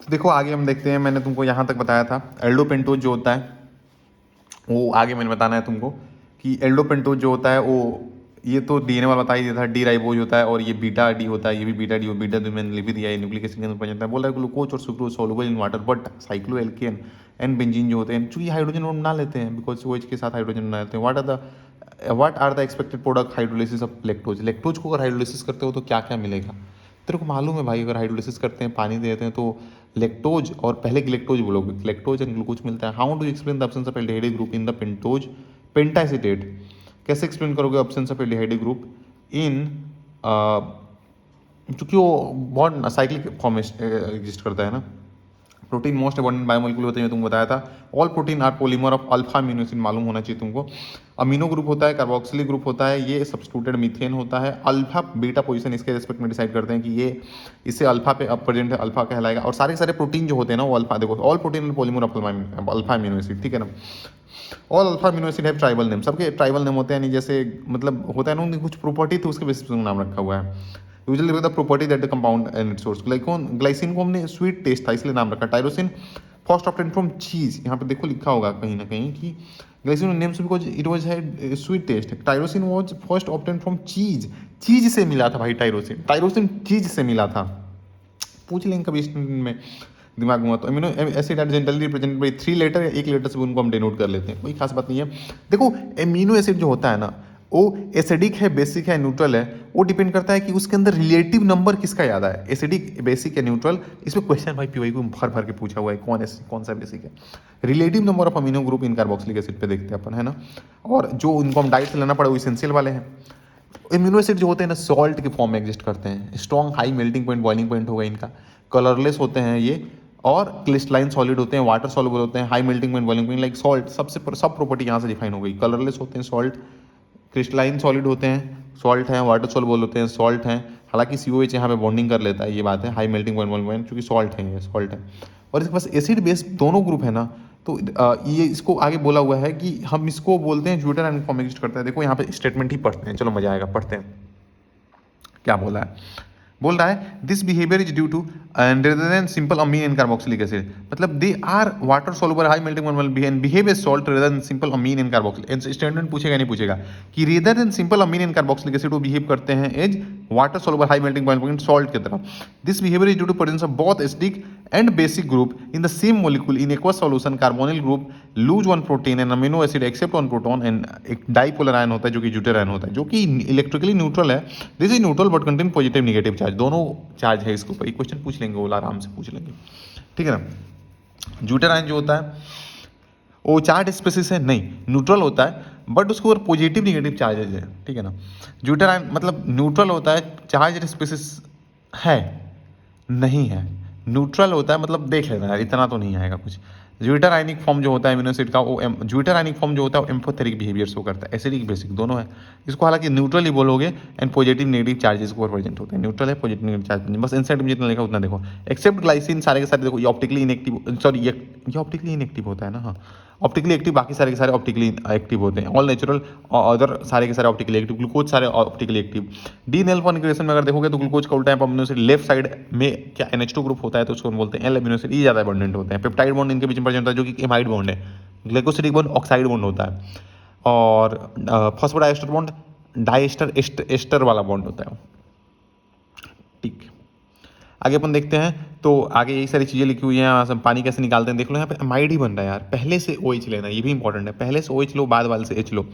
तो देखो आगे हम देखते हैं, मैंने तुमको यहाँ तक बताया था एल्डो पेंटोज जो होता है वो आगे मैंने बताना है तुमको कि एल्डो पेंटोज जो होता है वो ये तो डीएनए वाला बता ही दिया था, डी राइबोज होता है और ये बीटा डी होता है, ये भी बीटा डी बीटा डी मैंने लिख भी दिया है, न्यूक्लिक एसिड के अंदर जाता है। बोल रहा है ग्लूकोज और sucrose soluble in water but cyclo alkene and benzene जो होते हैं चूंकि हाइड्रोजन बना लेते हैं बिकॉज OH के साथ हाइड्रोजन बना लेते हैं। What are the expected product hydrolysis of lactose. Lactose को अगर हाइड्रोलिसिस करते हो तो क्या क्या मिलेगा तेरे को मालूम है भाई, अगर हाइड्रोलिसिस करते हैं पानी देते हैं तो लैक्टोज और पहले ग्लेक्टोज बोलोगे, लैक्टोज एंड ग्लूकोज मिलता है। How do explain the absence of aldehyde group in the pentose pentaacetate. कैसे एक्सप्लेन करोगे absence of aldehyde group in, क्योंकि वो बॉन्ड साइक्लिक फॉर्म एग्जिस्ट करता है ना। प्रोटीन मोस्ट अबंडेंट बायोमोलिक्यूल होते हैं, तुमको बताया था। All protein are polymer of alpha amino acid, मालूम होना चाहिए तुमको। अमीनो ग्रुप होता है, कार्बोक्सिलिक ग्रुप होता है, ये सब्स्टिट्यूटेड मीथेन होता है। अल्फा बीटा पोजीशन इसके रिस्पेक्ट में डिसाइड करते हैं कि ये इससे अल्फा पे अब प्रेजेंट है, अल्फा कहलाएगा। और सारे सारे प्रोटीन जो होते हैं ना वो अल्फा, देखो all protein polymer of alpha amino acid, ठीक है ना। ऑल अल्फा अमीनो एसिड है ट्राइबल नेम, सबके ट्राइबल नेम होते हैं, नहीं जैसे मतलब होता है ना उनकी कुछ प्रॉपर्टी तो उसके बेसिस पर नाम रखा हुआ है। Usually the property that the compound and it's source. Glycine को हमने स्वीट टेस्ट था इसलिए नाम रखा। टायरोसिन फर्स्ट ऑप्टेन फ्रॉम चीज, यहाँ पे देखो लिखा होगा कहीं ना कहीं कि glycine names because it was had sweet taste. Tyrosine was first obtain from cheese, cheese से मिला था भाई टायरोसिन, टायरोसिन चीज से मिला था। पूछ लेंगे कभी स्टूडेंट में दिमाग में। तो amino acid are generally represented by 3 letter या 1 लेटर से उनको हम डिनोट कर लेते हैं, कोई खास बात नहीं है। देखो एमिनो एसिड जो होता है ना वो एसिडिक है, बेसिक है, न्यूट्रल है, वो डिपेंड करता है कि उसके अंदर रिलेटिव नंबर किसका ज़्यादा है, एसिडिक, बेसिक या न्यूट्रल। इसमें क्वेश्चन भाई पीवाई को भर भर के पूछा हुआ है कौन सा बेसिक है। Relative number of amino group in carboxylic acid पे देखते हैं अपन, है ना। और जो उनको हम डाइट से लेना पड़े वो इसेंशियल वाले हैं। इम्यूनो एसिड जो होते हैं ना सॉल्ट के फॉर्म में एग्जिस्ट करते हैं। Strong high melting point boiling point होगा इनका, कलरलेस होते हैं ये, और क्रिस्टलाइन सॉलिड होते हैं, वाटर सॉल्युबल होते हैं, high melting point boiling point like salt. सब प्रॉपर्टी यहाँ से डिफाइन हो गई। कलरलेस होते हैं सॉल्ट, क्रिस्टलाइन सॉलिड होते हैं सॉल्ट हैं, वाटर सॉल्युबल होते हैं सॉल्ट हैं। हालांकि COH यहाँ पे बॉन्डिंग कर लेता है, ये बात है। High melting point boiling point, क्योंकि सॉल्ट है, ये सॉल्ट है। और इसके पास एसिड बेस दोनों ग्रुप है ना, तो ये इसको आगे बोला हुआ है कि हम इसको बोलते हैं ज्यूटर एंड फॉर्म एग्जिस्ट करता है। देखो यहाँ पे स्टेटमेंट ही पढ़ते हैं, चलो मजा आएगा, पढ़ते हैं क्या बोला है। बोल रहा है this behaviour is due to and rather than simple amine and carboxylic acid, मतलब they are water soluble high melting point behave as salt rather than simple amine and carboxylic. Statement पूछेगा नहीं पूछेगा कि rather than simple amine and carboxylic acid वो behave करते हैं as water soluble high melting point salt की तरह। This behaviour is due to presence of both acidic and basic group in the same molecule in aqueous solution। Carbonyl group lose one protein and amino acid except one proton and एक dipolar ion होता है जो कि zwitter ion होता है, जो कि electrically neutral है। This is neutral but contain positive negative charge, दोनों चार्ज है इसके ऊपर। क्वेश्चन पूछ लेंगे वो आराम से पूछ लेंगे, ठीक है ना। ज्यूटर आयन जो होता है वो चार्ज स्पेसिस है नहीं, न्यूट्रल होता है बट उसके ऊपर पॉजिटिव निगेटिव चार्जेज है, ठीक है ना। ज्यूटर आयन मतलब न्यूट्रल होता है, चार्ज स्पेसिस है नहीं है, न्यूट्रल होता है, मतलब देख लेना यार, इतना तो नहीं आएगा कुछ। ज्यूटर आयनिक फॉर्म जो होता है अमीनो एसिड का वो ज्यूटर आयनिक फॉर्म जो होता है वो एम्फोथेरिक बिहेवियर शो करता है। एसिडिक बेसिक दोनों है, इसको हालांकि न्यूट्रल ही बोलोगे एंड पॉजिटिव नेगेटिव चार्जेस को प्रेजेंट होते हैं। न्यूट्रल है, पॉजिटिव नेगेटिव चार्ज, बस इंसाइड में जितना लिखा उतना देखो। एक्सेप्ट ग्लाइसिन सारे के सारे देखो, ये ऑप्टिकली इनएक्टिव, सॉरी ये ऑप्टिकली इनएक्टिव होता है ना, हाँ ऑप्टिकली एक्टिव, बाकी सारे के सारे ऑप्टिकली एक्टिव होते हैं। ऑल नेचुरल अदर सारे के सारे ऑप्टिकली एक्टिव, ग्लूकोज सारे optically active. D L configuration में अगर देखोगे तो ग्लूकोज का उल्टा अमीनो एसिड लेफ्ट साइड में क्या NH2 ग्रुप होता है तो उसको हम बोलते हैं एल अमीनो एसिड, ये ज़्यादा अबंडेंट होते हैं। पेप्टाइड बॉन्ड इनके बीच में प्रेजेंट होता है जो कि एमाइड बॉन्ड है। ग्लाइकोसिडिक बॉन्ड ऑक्साइड बॉन्ड होता है, और फॉस्फोडाइस्टर बॉन्ड डाइस्टर एस्टर वाला बॉन्ड होता है, ठीक। आगे अपन देखते हैं तो आगे यही सारी चीज़ें लिखी हुई हैं। यहाँ से पानी कैसे निकालते हैं देख लो, यहाँ पे एमाइड ही बन रहा है यार, पहले से OH लेना, ये भी इंपॉर्टेंट है। पहले से OH लो, बाद वाले से H लो,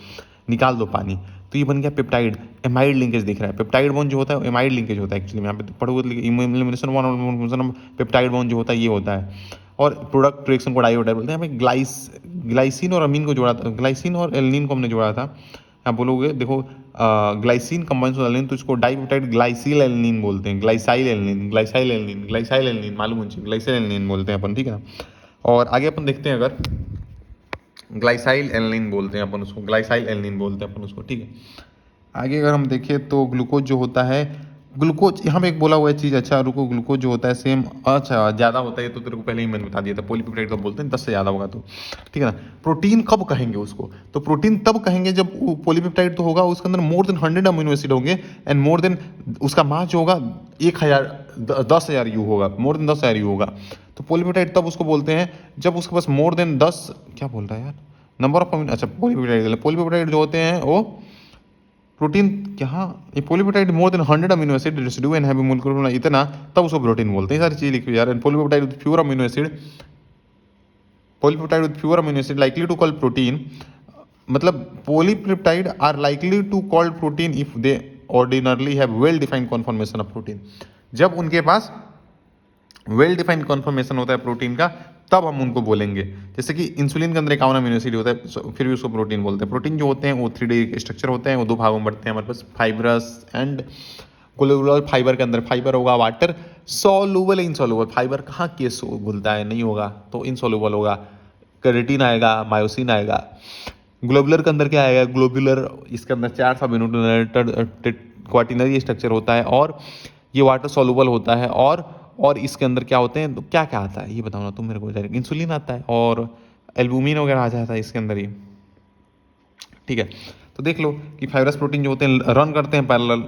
निकाल दो पानी, तो ये बन गया पेप्टाइड। एमाइड लिंकेज दिख रहा है, पेप्टाइड बॉन्ड जो होता है एमाइड लिंकेज होता है एक्चुअली। यहाँ पे पढ़ोगे एलिमिनेशन वन पेप्टाइड बॉन्ड जो होता है ये होता है। और प्रोडक्ट रिएक्शन को डायोडाइड बोलते हैं। यहाँ पे ग्लाइसिन और अमीन को जोड़ा था, ग्लाइसिन और एलिनिन को हमने जोड़ा था। आप बोलोगे देखो ग्लाइसिन कंबाइंस विद एलिनिन तो इसको डाइपेप्टाइड ग्लाइसिल एलिनिन बोलते हैं, ग्लाइसाइल एलिनिन, ग्लाइसाइल एलिनिन, ग्लाइसाइल एलिनिन मालूम होना चाहिए, ग्लाइसाइल एलिनिन बोलते हैं अपन, ठीक है ना। और आगे अपन देखते हैं, अगर ग्लाइसाइल एलिनिन बोलते हैं अपन उसको, ग्लाइसाइल एलिनिन बोलते हैं अपन उसको, ठीक है। आगे अगर हम देखें तो ग्लूकोज जो होता है, ग्लूकोज यहाँ पे एक बोला हुआ है चीज़, अच्छा रुको, ग्लूकोज जो होता है सेम, अच्छा ज़्यादा होता है तो तेरे को पहले ही मैंने बता दिया था, पॉलीपेप्टाइड कब बोलते हैं 10 से ज़्यादा होगा तो, ठीक है ना। प्रोटीन कब कहेंगे उसको, तो प्रोटीन तब कहेंगे जब पॉलीपेप्टाइड तो होगा उसके अंदर मोर देन 100 अमीनो एसिड होंगे एंड मोर देन उसका मास जो होगा 1000 यू होगा, मोर देन 10,000 यू होगा, तो पॉलीपेप्टाइड तब उसको बोलते हैं जब उसके पास मोर देन 10, क्या बोल रहा है यार, नंबर ऑफ अमीनो, अच्छा पॉलीपेप्टाइड जो होते हैं वो प्रोटीन, क्या ये polypeptide more than 100 amino acid residue and heavy molecular इतना, तब उसको प्रोटीन बोलते हैं। सारी चीज लिखी यार। Polypeptide with fewer amino acid, polypeptide with fewer amino acid likely to call protein, मतलब polypeptide are likely to called protein if they ordinarily have well defined conformation of protein. जब उनके पास वेल डिफाइंड कॉन्फॉर्मेशन होता है protein का, तब हम उनको बोलेंगे। जैसे कि इंसुलिन के अंदर इक्यावन अमीनो एसिड होता है, फिर भी उसको प्रोटीन बोलते हैं। प्रोटीन जो होते हैं वो 3D स्ट्रक्चर होते हैं, वो दो भागों में बढ़ते हैं हमारे पास, फाइब्रस एंड ग्लोबुलर। फाइबर के अंदर फाइबर होगा, वाटर सॉल्युबल, इनसॉल्युबल। फाइबर कहाँ केस घुलता है, नहीं होगा, तो इनसॉल्युबल होगा। केराटिन आएगा, मायोसिन आएगा। ग्लोबुलर के अंदर क्या आएगा, ग्लोबुलर, इसके अंदर 4 सब क्वाटिनरी स्ट्रक्चर होता है, और ये वाटर सॉल्युबल होता है। और इसके अंदर क्या होते हैं, तो क्या क्या आता है ये बताओ ना तुम मेरे को। इंसुलिन आता है और एल्बुमिन वगैरह आ जाता है इसके अंदर ही, ठीक है। तो देख लो कि फाइब्रस प्रोटीन जो होते हैं रन करते हैं पैरेलल,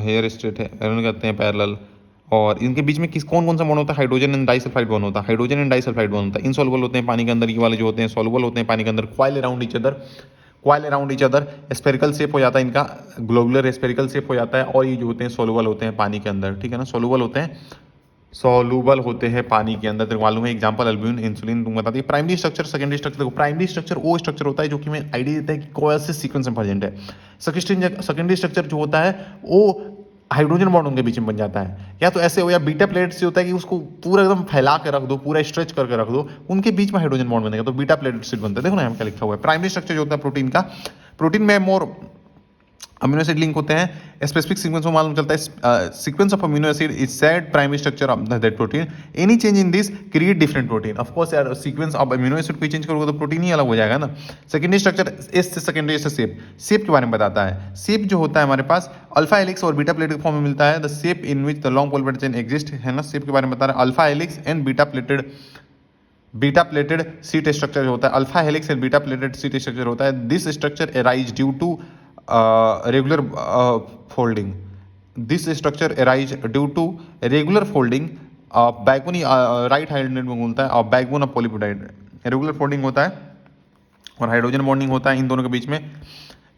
हेयर स्ट्रेट है, रन करते हैं पैरेलल, और इनके बीच में कौन कौन सा बॉन्ड होता है, हाइड्रोजन एंड डाइसल्फाइड बॉन्ड होता है। हाइड्रोजन एंड डाइसल्फाइड बॉन्ड होता है। इनसॉल्युबल होते हैं पानी के अंदर, ये वाले जो होते हैं सॉल्युबल होते हैं पानी के अंदर। Coil around each other, spherical shape हो जाता है इनका, ग्लोबुलर स्फेरिकल शेप हो जाता है। और ये जो होते हैं सॉल्युबल होते हैं पानी के अंदर, ठीक है ना, सॉल्युबल होते हैं पानी के अंदर। तेरे को मालूम है एग्जांपल एल्ब्यूमिन, इंसुलिन तुम बता दी। Primary structure, secondary structure. देखो प्राइमरी स्ट्रक्चर वो स्ट्रक्चर होता है जो कि हमें आइडिया देता है कि कौन से सीक्वेंस में प्रेजेंट है। सेकेंडरी स्ट्रक्चर जो होता है वो हाइड्रोजन बॉन्ड उनके बीच में बन जाता है, या तो ऐसे हो, या बीटा प्लेट से होता है कि उसको पूरा एकदम फैला के रख दो, पूरा स्ट्रेच करके रख दो, उनके बीच में हाइड्रोजन बॉन्ड बनेगा, तो बीटा प्लेट से बनता है। देखो ना यहाँ क्या लिखा हुआ है, प्राइमरी स्ट्रक्चर जो होता है प्रोटीन का, प्रोटीन में मोर अमीनो एसिड लिंक होते हैं। स्पेसिफिक सीक्वेंस में मालूम चलता है, sequence of amino acid is said primary structure of that protein. Any change in this create different protein. Of course यार, सीक्वेंस ऑफ अमीनो एसिड कोई चेंज करोगे तो प्रोटीन ही अलग हो जाएगा ना। सेकेंडरी स्ट्रक्चर, एस से सेकेंडरी से शेप के बारे में बताता है। शेप जो होता है हमारे पास अल्फा हेलिक्स और बीटा प्लेटेड फॉर्म में मिलता है। The shape in which the long polypeptide chain exist, है ना। शेप के बारे में बता रहा है, alpha helix and beta pleated sheet structure जो होता है, alpha helix and beta pleated sheet structure होता है। This structure arise due to regular folding. This structure arise due to regular folding backbone, right handed में बोलता है, और backbone of polypeptide. Regular folding होता है और हाइड्रोजन बॉन्डिंग होता है इन दोनों के बीच में।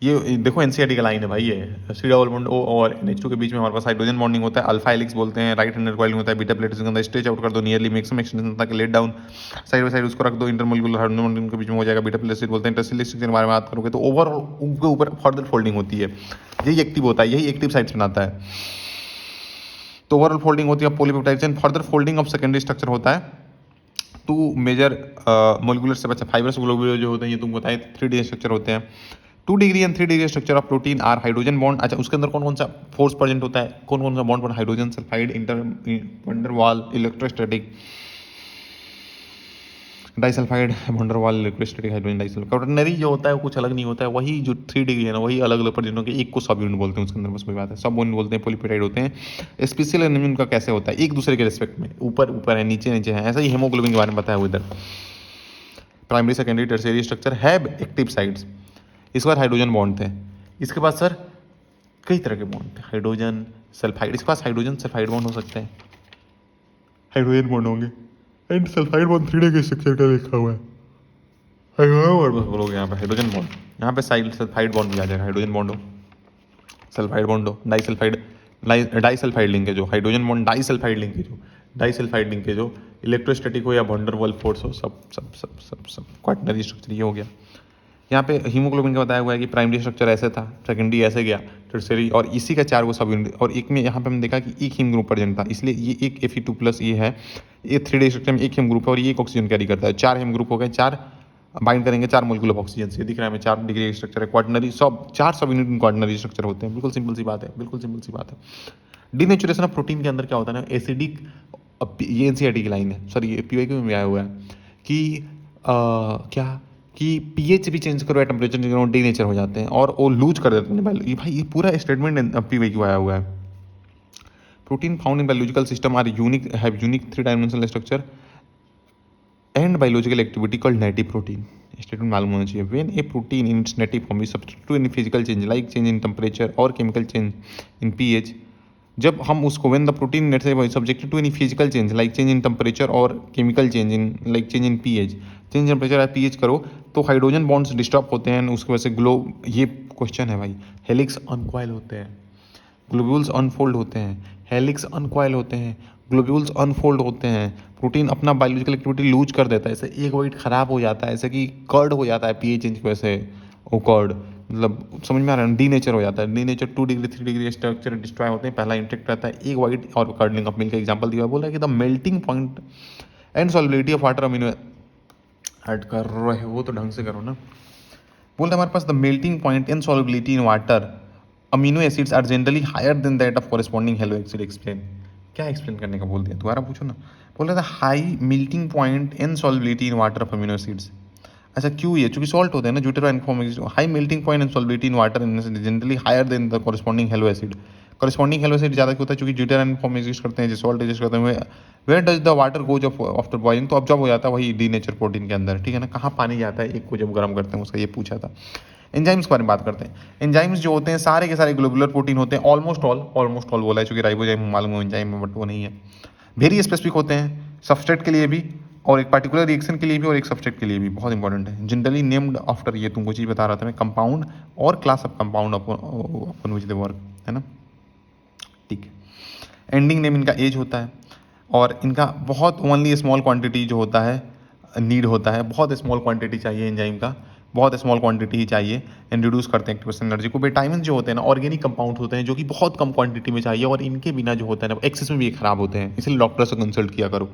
ये देखो एनसीईआरटी का लाइन है भाई, ये सी डबल बॉन्ड ओ और NH2 के बीच में हमारे पास हाइड्रोजन बॉन्डिंग होता है। अल्फा हेलिक्स बोलते हैं, राइट हैंडेड कॉइलिंग होता है। बीटा प्लेट के अंदर स्ट्रेच आउट कर दो नियरली मैक्सिमम एक्सटेंशन तक, let down side by side उसको रख दो, इंटरमोलिकुलर हाइड्रोजन बॉन्डिंग के बीच में हो जाएगा। बीटा प्लेट बोलते हैं। इंटरसेलुलर स्ट्रक्चर के बारे में बात करोगे तो ओवरऑल उनके ऊपर फर्दर फोल्डिंग होती है, यही एक्टिव होता है, यही एक्टिव साइट्स बनाता है। तो ओवरऑल फोल्डिंग होती है polypeptide chain. Further folding of secondary structure होता है। टू मेजर मोलिकुलर से बच्चा फाइब्रस ग्लोबुलर जो होते हैं, ये तुमको बताए 3D स्ट्रक्चर होते हैं। 2 degree and 3 degree structure of protein are hydrogen bond. अच्छा, उसके अंदर कौन कौन सा फोर्स प्रेजेंट होता है, कौन कौन सा बॉन्ड पर, hydrogen sulphide, van der Waals, electrostatic, disulphide, van der Waals, electrostatic, hydrogen disulphide. Quaternary जो होता है वो कुछ अलग नहीं होता है, वही जो 3 डिग्री है ना, वही अलग अलग प्रेजेंट होकर एक को सब यूनिट बोलते हैं उसके अंदर, बस वही बात है, सब यूनिट बोलते हैं, पॉलीपेप्टाइड होते हैं। स्पेशल अरेंजमेंट का कैसे होता है, एक दूसरे के रिस्पेक्ट में, ऊपर ऊपर है, नीचे नीचे है, ऐसा ही हेमोग्लोबिन के बारे में बताया हुआ इधर। Primary, secondary, tertiary structure have active sites. इसके बाद हाइड्रोजन बॉन्ड थे, इसके पास सर कई तरह के बॉन्ड थे, हाइड्रोजन सल्फाइड, इसके पास हाइड्रोजन सल्फाइड बॉन्ड हो सकते हैं, हाइड्रोजन बॉन्ड होंगे, एंड सल्फाइड बॉन्ड 3D के स्ट्रक्चर का लिखा हुआ है, हाइड्रोजन बॉन्ड बस बोलोगे यहाँ पे, हाइड्रोजन बॉन्ड, यहाँ पे सल्फाइड बॉन्ड भी आ जाएगा, हाइड्रोजन बॉन्ड हो, सल्फाइड बॉन्ड हो, डाइसल्फाइड लिंकेज हो, हाइड्रोजन बॉन्ड डाइसल्फाइड लिंकेज हो, इलेक्ट्रोस्टैटिक हो या वंडरवाल फोर्स हो, सब सब सब सब सब क्वाटरनरी स्ट्रक्चर ये हो गया। यहाँ पे हीमोग्लोबिन का बताया हुआ है कि प्राइमरी स्ट्रक्चर ऐसे था, सेकेंडरी ऐसे गया, टर्शियरी, और इसी का 4 सब यूनिट, और एक में यहाँ पे हमने देखा कि एक हीम ग्रुप प्रेजेंट था, इसलिए ये एक Fe2+ ये है, ये 3D स्ट्रक्चर में एक हीम ग्रुप है और ये एक ऑक्सीजन कैरी करता है। 4 हीम ग्रुप हो गए, 4 बाइंड करेंगे 4 मोलिक्यूल ऑफ ऑक्सीजन से, दिख रहा है हमें 4 डिग्री स्ट्रक्चर है। क्वाटरनरी सब 4 सब यूनिट क्वाटरनरी स्ट्रक्चर होते हैं, बिल्कुल सिंपल सी बात है, बिल्कुल सिंपल सी बात है। डीनेचुरेशन ऑफ प्रोटीन के अंदर क्या होता है ना, एसिडिक, ये एनसीईआरटी की लाइन है, सॉरी ये PYQ में आया हुआ है कि क्या कि pH भी चेंज करो या टेम्परेचर चेंज करो, डीनेचर हो जाते हैं और वो लूज कर देते हैं भाई, ये पूरा स्टेटमेंट PYQ आया हुआ है। Protein found in biological system are unique, have unique 3 dimensional structure and biological activity called native protein. Statement मालूम होना चाहिए। When a protein in its native form is subject to any physical change like change in temperature और chemical change in pH, जब हम उसको when the protein let's say subjected to any physical change like change in temperature और chemical change in like change in pH, change temperature या pH करो तो hydrogen bonds disturb होते हैं, उसकी वजह से ग्लो, ये क्वेश्चन है भाई, हेलिक्स अनकॉइल होते हैं, ग्लोब्यूल्स अनफोल्ड होते हैं, हेलिक्स अनकॉइल होते हैं, ग्लोब्यूल्स अनफोल्ड होते हैं, प्रोटीन अपना बायोलॉजिकल एक्टिविटी लूज कर देता है, ऐसे एक वाइट खराब हो जाता है, ऐसे कि कर्ड हो जाता है पीएच चेंज की वजह से, वो कर्ड मतलब समझ में आ रहा है, डी नेचर हो जाता है, D nature 2 degree 3 degree structure destroy होते हैं, पहला इंटेक्ट रहता है, एक वाइट और कर्डलिंग ऑफ मिल्क का एग्जांपल दिया, बोल रहा है कि the melting point and solubility of water amino add कर रहे हो तो ढंग से करो ना, बोलते हैं हमारे पास the melting point in solubility in water amino acids are generally higher than that of corresponding halo acid, explain, क्या एक्सप्लेन करने का बोल दिया, दोबारा पूछो ना, बोल रहा था high melting point in solubility in water of amino acids, अच्छा क्यों, ये चूंकि सॉल्ट होते हैं ना, zwitterion information, high melting point in solubility in water generally higher than the corresponding halo acid, corresponding halo acid ज़्यादा क्यों होता है, चूंकि ज्यूटेरो इनफॉर्म एग्जिस्ट करते हैं, जो सॉल्ट एग्जिस्ट करते हैं, where does the water goes after boiling, तो ऑब्जॉर्ब हो जाता है वही डी नेचर प्रोटीन के अंदर, ठीक है ना, कहाँ पानी जाता है एक को जब गर्म करते हैं, उसका ये पूछा था। एंजाइम्स के बारे में बात करते हैं, एंजाइम्स जो होते हैं सारे के सारे ग्लोबुलर प्रोटीन होते हैं, ऑलमोस्ट ऑल बोला है, चूंकि राइबोजाइम मालूम है एंजाइम में, बट वो नहीं है, वेरी स्पेसिफिक होते हैं सबस्ट्रेट के लिए भी और एक पर्टिकुलर रिएक्शन के लिए भी और एक सबस्ट्रेट के लिए भी, बहुत इंपॉर्टेंट है, जनरली नेम्ड आफ्टर, ये तुमको चीज़ बता रहा था मैं, कंपाउंड और class of compound upon which they work, है ना, ठीक है। एंडिंग नेम इनका एज होता है और इनका बहुत ओनली स्मॉल क्वांटिटी जो होता है नीड होता है, बहुत स्मॉल क्वांटिटी चाहिए एंजाइम का, बहुत स्मॉल क्वांटिटी ही चाहिए, एंड रिड्यूस करते हैं एक्टिवेशन एनर्जी को। विटामिन जो होते हैं ना ऑर्गेनिक कंपाउंड होते हैं जो कि बहुत कम क्वांटिटी में चाहिए और इनके बिना जो होता है ना एक्सेस में भी खराब होते हैं, इसलिए डॉक्टर से कंसल्ट किया करो।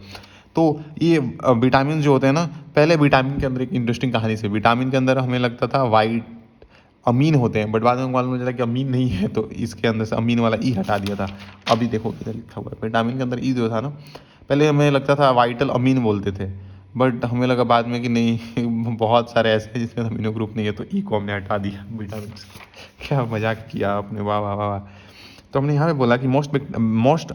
तो ये विटामिन जो होते हैं ना, पहले विटामिन के अंदर एक इंटरेस्टिंग कहानी से, विटामिन के अंदर हमें लगता था वाइट अमीन होते हैं, बट बाद में मालूम चला कि अमीन नहीं है, तो इसके अंदर से अमीन वाला ई हटा दिया था। अभी देखो किधर लिखा हुआ है, विटामिन के अंदर ई जो था ना, पहले हमें लगता था वाइटल अमीन बोलते थे, बट हमें लगा बाद में कि नहीं बहुत सारे ऐसे हैं जिसमें अमीनो ग्रुप नहीं है, तो ई को हमने हटा दिया विटामिन से। क्या मजाक किया आपने, वाह वाह वाह वाह। तो हमने यहाँ पे बोला कि most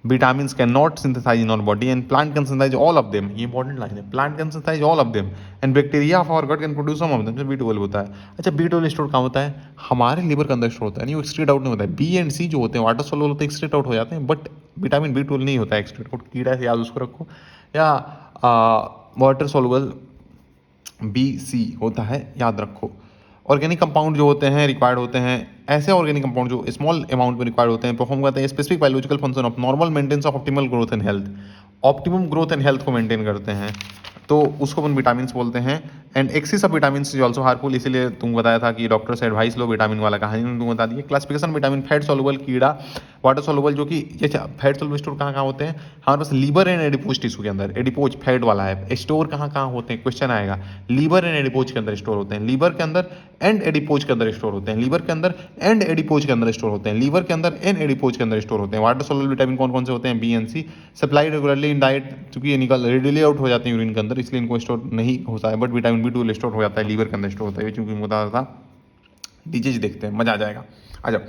vitamins cannot synthesize in our body and plant can synthesize all of them, ये इंपॉर्टेंट लाइन है, plant can synthesize all of them and bacteria of our gut can produce some of them, B12 होता है। अच्छा B12 store कहाँ होता है, हमारे liver के अंदर स्टोर होता है, नहीं वो एक्सक्रीट आउट नहीं होता है, बी एंड सी जो होते हैं वाटर सोलुबल होते हैं, एक्सक्रीट आउट हो जाते हैं, बट विटामिन B12 नहीं होता है एक्सक्रीट आउट, कीड़ा से याद उसको रखो, या वाटर सोलुबल BC होता है, याद रखो। ऑर्गेनिक कंपाउंड जो होते हैं रिक्वायर्ड होते हैं, ऐसे ऑर्गेनिक कंपाउंड जो स्मॉल अमाउंट में रिक्वायर्ड होते हैं, परफॉर्म करते हैं specific biological function of normal maintenance of optimal growth and health, optimum growth and health को मेंटेन करते हैं, तो उसको अपन विटामिन बोलते हैं। And axis of vitamin is also harmful, इसीलिए तुम बताया था कि डॉक्टर से एडवाइस लो, विटामिन वाला कहानी तुम बता दिए। क्लासिफिकेशन विटामिन, फैट सोलुबल कीड़ा, वाटर सोलुबल, जो कि ये फैट सोलुबल स्टोर कहाँ कहाँ होते हैं हमारे पास, लीवर एंड एडिपोज टिश्यू के अंदर, एडिपोज फैट वाला है, स्टोर कहाँ कहाँ होते हैं, क्वेश्चन आएगा, लीवर एंड एडिपोज के अंदर स्टोर होते हैं, लीवर के अंदर एंड एडिपोज के अंदर स्टोर होते हैं, लीवर के अंदर एंड एडिपोज के अंदर स्टोर होते हैं, लीवर के अंदर एंड एडिपोज के अंदर स्टोर होते हैं। वाटर सोलुबल विटामिन कौन कौन से होते हैं, B and C, supply regularly in diet, क्योंकि ये निकल रेडिली आउट हो जाते हैं यूरिन के अंदर, इसलिए इनको स्टोर नहीं होता है, बट विटामिन B12 स्टोर हो जाता है, लीवर के अंदर स्टोर होता है, क्योंकि मुद्दा था डीजेज देखते हैं, मजा आ जाएगा। आ जाओ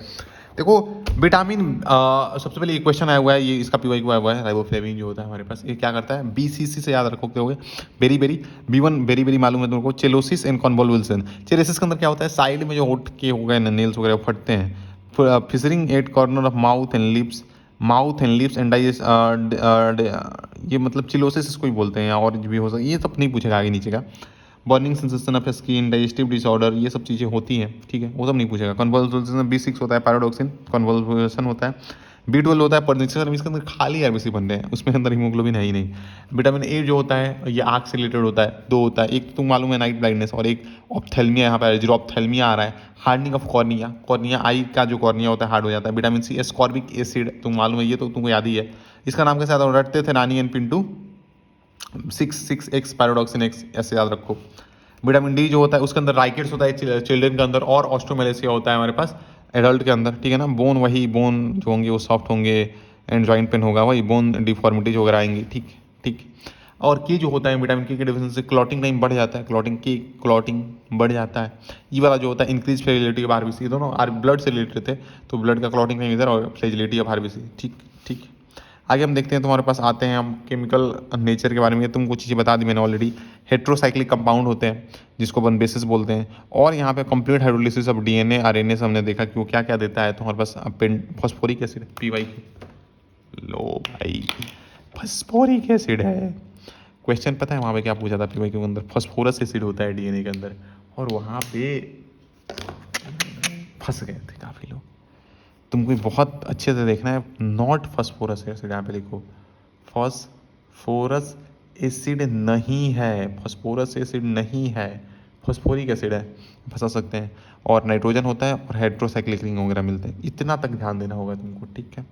देखो विटामिन, सबसे पहले एक क्वेश्चन आया हुआ है, ये इसका पीवाई को आया हुआ है, राइबोफ्लेविन जो होता है हमारे पास, ये क्या करता है, BCC से याद रखो क्या हो गया, berry berry, B1 berry berry मालूम है तुमको, चेलोसिस एंड कॉन्वोल्यूशन। चेलोसिस के अंदर क्या होता है, साइड में जो होठ के हो गए नेल्स वगैरह फटते हैं, fissuring at corner of mouth and lips, and digest, ये मतलब चिलोसिस इसको ही बोलते हैं, और भी हो सकता है, ये सब नहीं पूछेगा आगे नीचे का। Burning sensation of skin, digestive disorder, ये सब चीज़ें होती हैं, ठीक है, वो सब नहीं पूछेगा। कन्वल्सन B6 होता है, पैराडॉक्सिन कन्वल्सन होता है, B12 होता है, परनिक्सन, इसके अंदर खाली आरबीसी बन रहे हैं, उसमें अंदर हीमोग्लोबिन है ही नहीं। विटामिन A जो होता है ये आँख से रिलेटेड होता है, दो होता है, एक तो तुम मालूम है नाइट ब्लाइंडनेस, और एक ऑप्थेल्मिया, यहाँ पर जीरोऑप्थेल्मिया आ रहा है, हार्डनिंग ऑफ कॉर्निया, आई का जो कॉर्निया होता है हार्ड हो जाता है। विटामिन C एस्कॉर्बिक एसिड, तुम मालूम है, ये तो तुमको याद ही है, इसका नाम कैसे याद रटते थे, रानी एंड पिंटू, 6 पैराडॉक्सिन X, ऐसे याद रखो। विटामिन D जो होता है उसके अंदर राइकेट्स होता है चिल्ड्रन के अंदर, और ऑस्ट्रोमेलेसिया होता है हमारे पास एडल्ट के अंदर, ठीक है ना। बोन, वही बोन जो होंगे वो सॉफ्ट होंगे, एंड जॉइंट पेन होगा, वही बोन डिफॉर्मिटीज वगैरह आएंगी, ठीक ठीक। और के जो होता है विटामिन के डिफिशिएंसी से क्लॉटिंग टाइम बढ़ जाता है, क्लॉटिंग बढ़ जाता है। ये वाला जो होता है इंक्रीज फ्लेजिलिटी ऑफ आरबीसी, दोनों ब्लड से रिलेटेड थे, तो ब्लड का क्लॉटिंग टाइम इधर और फ्लेजिलिटी ऑफ आरबीसी, ठीक ठीक। आगे हम देखते हैं, तुम्हारे पास आते हैं हम केमिकल नेचर के बारे में। तुमको चीज़ें बता दी मैंने ऑलरेडी। हेट्रोसाइक्लिक कंपाउंड होते हैं जिसको अपन बेसिस बोलते हैं, और यहाँ पे complete hydrolysis of DNA RNA से हमने देखा कि वो क्या क्या देता है। तुम्हारे पास फॉस्फोरिक एसिड पीवाई, लो भाई फॉस्फोरिक एसिड है। क्वेश्चन पता है वहाँ पे क्या पूछा था, पीवाई के अंदर फॉस्फोरस एसिड होता है डीएनए के अंदर, और वहाँ पे फंस गए थे काफ़ी लोग। तुमको बहुत अच्छे से देखना है, नॉट फॉस्फोरस एसिड, यहाँ पे लिखो फॉस्फोरस एसिड नहीं है, फॉस्फोरस एसिड नहीं है, फॉस्फोरिक एसिड है, फंसा सकते हैं। और नाइट्रोजन होता है और हाइड्रोसाइक्लिक रिंग वगैरह मिलते हैं, इतना तक ध्यान देना होगा तुमको, ठीक है।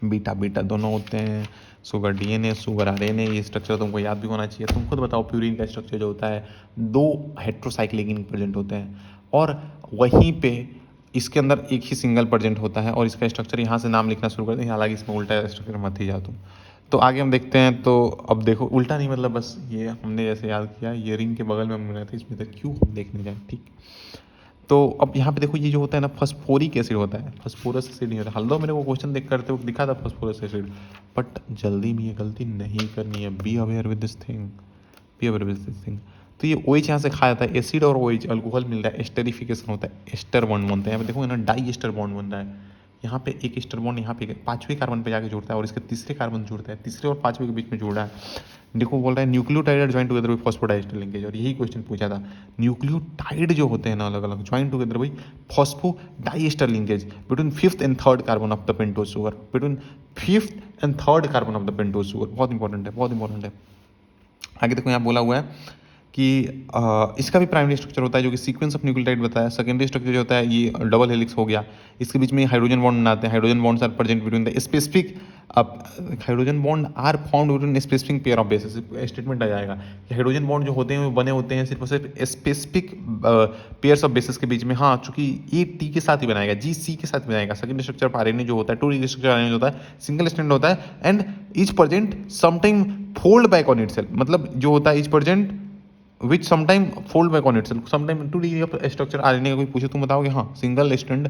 बीटा बीटा दोनों होते हैं, शुगर डीएनए शुगर आरएनए, ये स्ट्रक्चर तुमको याद भी होना चाहिए। तुम खुद बताओ, प्यूरिन का स्ट्रक्चर जो होता है 2 हेट्रोसाइक्लिक रिंग प्रेजेंट होते हैं, और वहीं पे इसके अंदर एक ही सिंगल प्रेजेंट होता है, और इसका स्ट्रक्चर यहाँ से नाम लिखना शुरू कर दें, हालांकि इसमें उल्टा स्ट्रक्चर मत ही जा तुम। तो आगे हम देखते हैं। तो अब देखो, उल्टा नहीं मतलब बस ये हमने जैसे याद किया, ये रिंग के बगल में हम रहे थे, इसमें क्यों हम देखने जाए, ठीक। तो अब यहाँ पे देखो, ये जो होता है ना फॉस्फोरिक एसिड होता है, फॉस्फोरस एसिड नहीं होता। हल्दो मेरे को क्वेश्चन देख करते हुए दिखा था फॉस्फोरस एसिड, बट जल्दी में ये गलती नहीं करनी है। Be aware with this thing, be aware with this thing. तो ये OH यहाँ से खा जाता है, एसिड और OH अल्कोहल मिल रहा है, एस्टरिफिकेशन होता है, एस्टर बॉन्ड बनता है। यहाँ पे देखो ना, डाई एस्टर बॉन्ड बन रहा है। यहाँ पे एक एस्टर बॉन्ड यहाँ पे 5वें कार्बन पे जाके जुड़ता है, और इसके तीसरे कार्बन जुड़ता है, तीसरे और 5वें के बीच में जुड़ रहा है। देखो बोल रहा है nucleotide join together with phosphodiester linkage, और यही क्वेश्चन पूछा था। न्यूक्लियोटाइड जो होते हैं ना अलग अलग ज्वाइन टुगेदर भाई phosphodiester linkage between 5th and 3rd carbon of the pentose sugar, between 5th and 3rd carbon of the pentose sugar. बहुत इंपॉर्टेंट है, बहुत इंपॉर्टेंट है। आगे देखो, यहाँ बोला हुआ है कि इसका भी प्राइमरी स्ट्रक्चर होता है जो कि सीक्वेंस ऑफ न्यूक्लियोटाइड बताया। सेकेंडरी स्ट्रक्चर जो होता है ये डबल हेलिक्स हो गया, इसके बीच में हाइड्रोजन बॉन्ड बनाते हैं। Hydrogen bonds are present between the specific, hydrogen bond are found between specific pair of bases. Statement आ जाएगा कि हाइड्रोजन बॉन्ड जो होते हैं वो बने होते हैं सिर्फ और सिर्फ स्पेसिफिक पेयर्स ऑफ बेसिस के बीच में। हाँ, चूंकि ये टी के साथ ही बनाएगा, जी सी के साथ बनाएगा। सेकंड स्ट्रक्चर आरएनए जो होता है, 2D स्ट्रक्चर आरएनए जो होता है सिंगल स्टैंड होता है, and is present sometime fold back on itself. मतलब जो होता है is present which sometime fold back on itself, sometime 2D structure RNA का कोई पूछे तुम बताओगे हाँ सिंगल स्टैंड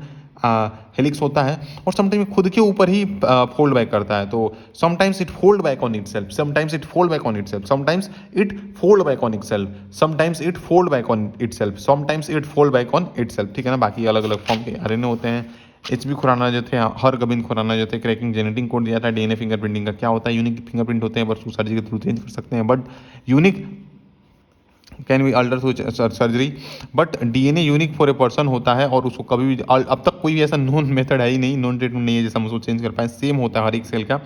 हेलिक्स होता है, और समटाइम खुद के ऊपर ही फोल्ड बैक करता है। तो sometimes it fold back on itself, sometimes it fold back on itself, sometimes it fold back on itself, sometimes it fold back on itself, sometimes it fold back on itself, ठीक है ना। बाकी अलग अलग form के RNA होते हैं। HB Khurana जो थे, हर गोबिंद खुराना जो थे, क्रैकिंग जेनेटिक कोड दिया था। डीएनए फिंगरप्रिंटिंग का क्या होता है, यूनिक फिंगरप्रिंट होते हैं, बस सर्जरी के थ्रू चेंज कर सकते हैं, but unique can be alter through surgery, but DNA unique for a person होता है, और उसको कभी भी अब तक कोई भी ऐसा नॉन मेथड है ही नहीं, नॉन ट्रीटमेंट नहीं है जैसा हम उसको चेंज कर पाए। सेम होता है हर एक सेल का।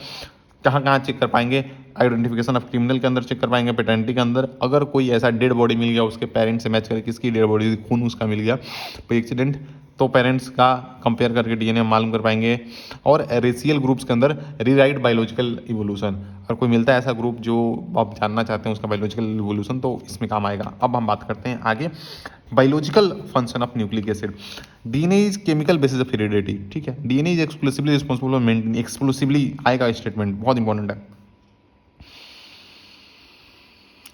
कहाँ कहाँ चेक कर पाएंगे, आइडेंटिफिकेशन ऑफ क्रिमिनल के अंदर चेक कर पाएंगे, पेटेंटी के अंदर। अगर कोई ऐसा डेड बॉडी मिल गया उसके पेरेंट्स से मैच करके, किसकी डेड बॉडी खून उसका मिल गया कोई एक्सीडेंट, तो पेरेंट्स का कंपेयर करके डीएनए मालूम कर पाएंगे। और रेशियल ग्रुप्स के अंदर रीराइट बायोलॉजिकल इवोल्यूशन, अगर कोई मिलता है ऐसा ग्रुप जो आप जानना चाहते हैं उसका बायोलॉजिकल इवोल्यूशन, तो इसमें काम आएगा। अब हम बात करते हैं आगे biological function of nucleic acid. DNA is chemical basis of heredity, ठीक है। DNA is exclusively responsible for maintain, exclusively आएगा स्टेटमेंट, बहुत इंपॉर्टेंट है।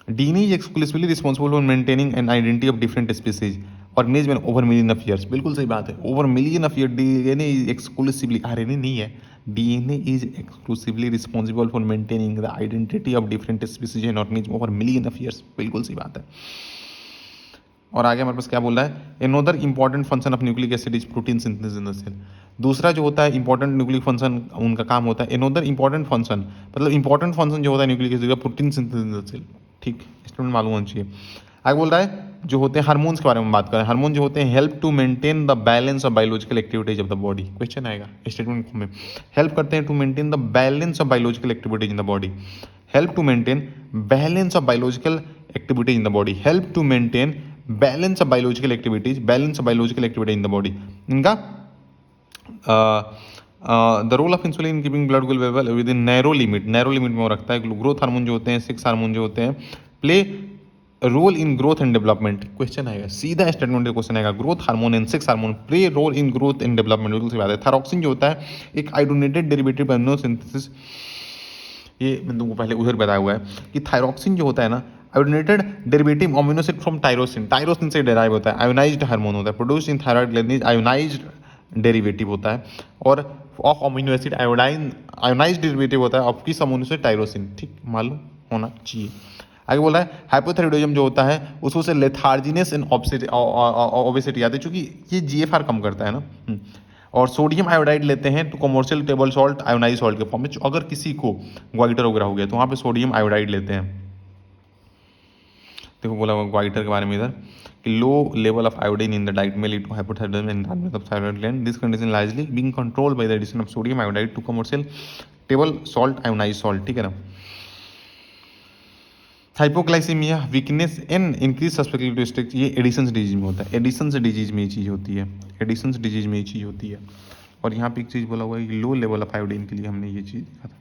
DNA is exclusively responsible for maintaining an identity of different species organism over million of years. बिल्कुल सही बात है, over million of year. DNA is exclusively, RNA नहीं है, DNA is exclusively responsible for maintaining the identity of different species and organism over million of years. बिल्कुल सही बात है। और आगे हमारे पास क्या बोल रहा है, another important function of nucleic acid is protein synthesis in the cell. दूसरा जो होता है इंपॉर्टेंट न्यूक्लिक फंक्शन, उनका काम होता है एनोदर इंपॉर्टेंट फंक्शन, मतलब इंपॉर्टेंट फंक्शन जो होता है न्यूक्लिक एसिड का, protein synthesis in the cell, ठीक। स्टूडेंट मालूम होना चाहिए। आगे बोल रहा है जो होते हैं हार्मोन्स के बारे में बात करें, हार्मोन जो होते हैं help to maintain the balance of biological activities of the body. Question आएगा स्टेटमेंट में, हेल्प करते हैं to maintain the balance of biological activities in the body, help to maintain balance of biological activities in the body, help to maintain balance of biological activities, balance of biological activity in the body. इनका the role of insulin keeping blood level within narrow limit, narrow limit में वो रखता है। Growth hormone जो होते हैं, 6 hormone जो होते हैं, play role in growth and development. Question आएगा सीधा स्टेटमेंट क्वेश्चन आएगा, growth hormone and 6 hormone play role in growth and development. बिल्कुल सी बात है। थायरॉक्सिन जो होता है एक आयोडीनेटेड डेरिवेटिव अमीनो सिंथेसिस, ये मैंने तुमको पहले उधर बताया हुआ है कि थायरॉक्सिन जो होता है ना, iodinated derivative amino acid from tyrosine, tyrosine से डेराइव होता है, आयोनाइज्ड हार्मोन होता है, produce in thyroid gland, ionized derivative होता है। और of amino acid ionize derivative होता है ऑफ किस अमीनो एसिड, टायरोसिन। ठीक, मालूम होना चाहिए। आगे बोला है हाइपोथायराइडिज्म जो होता है उसको से लेथार्जीनेस इन ओबेसिटी आती है, चूंकि ये जीएफआर कम करता है ना। और सोडियम आयोडाइड लेते हैं तो commercial table salt ionise salt के फॉर्म में, अगर किसी को ग्वाइटर वगैरह हो गया तो वहाँ पे सोडियम आयोडाइड लेते हैं। देखो बोला ग्वाइटर के बारे में इधर कि low level of iodine in the diet में lead to hypothyroidism and damage of thyroid gland. This condition largely being controlled by the addition of sodium iodide to commercial table salt ionise salt. ठीक है ना। Hypoglycaemia weakness and increase susceptibility to stress, ये Addison's disease में होता है। Edison's disease में ये चीज़ होती है, एडिसन्स डिजीज में ये चीज़ होती है। और यहाँ पे एक चीज़ बोला हुआ है कि लो लेवल ऑफ आयोडीन के लिए हमने ये चीज़ देखा था।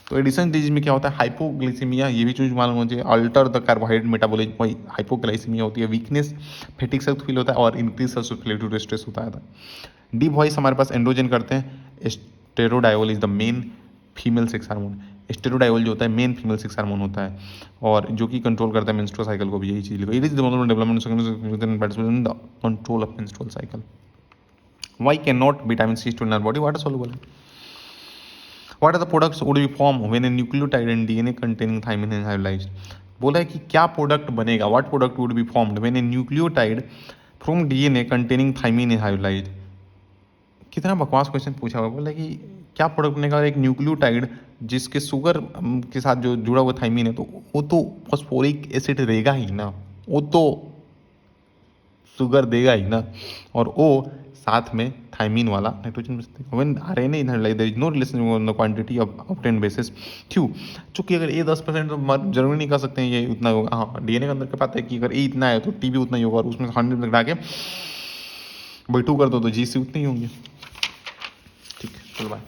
तो एडिसन डिजीज में क्या होता है, हाइपोग्लाइसीमिया, ये भी चीज़ मालूम होती है। अल्टर द कार्बोहाइड्रेट मेटाबॉलिज्म, वही हाइपोग्लाइसीमिया होती है। वीकनेस, फैटिग सख्त फील होता है और इंक्रीज सस्पेक्टिबिलिटी टू स्ट्रेस होता है। डी वॉइस हमारे पास एंड्रोजन करते हैं। Oestradiol is the main female sex hormone. Oestradiol जो होता है मेन फीमेल सेक्स हार्मोन होता है और जो कि कंट्रोल करता है मेंस्ट्रुअल साइकिल को भी, यही चीज़ लिखो। It is the development in the control of menstrual cycle. Why cannot vitamin C stored in our body? Water soluble. What are the products would be formed when a nucleotide and DNA containing thymine is hydrolyzed? बोला है कि क्या product बनेगा, what product would be formed when A nucleotide from DNA containing thymine is hydrolysed. कितना बकवास question पूछा हुआ। बोला कि क्या प्रोडक्ट बनेगा एक न्यूक्लियोटाइड जिसके शुगर के साथ जो जुड़ा हुआ थाइमिन है, तो वो तो फॉस्फोरिक एसिड देगा ही ना, वो तो शुगर देगा ही ना, और वो साथ में थाइमिन वाला nitrogen base. When RNA in hydrolyzed there is no relation on the quantity of obtain bases. क्यों? चूंकि अगर ए 10% तो जरूरी नहीं कर सकते हैं ये उतना होगा। हाँ, डीएनए के अंदर क्या पता है कि अगर ए इतना है तो टी भी उतना ही होगा, और उसमें 100 लगा के 2 कर दो तो जी से उतने ही होंगे। ठीक है, चलो बाय।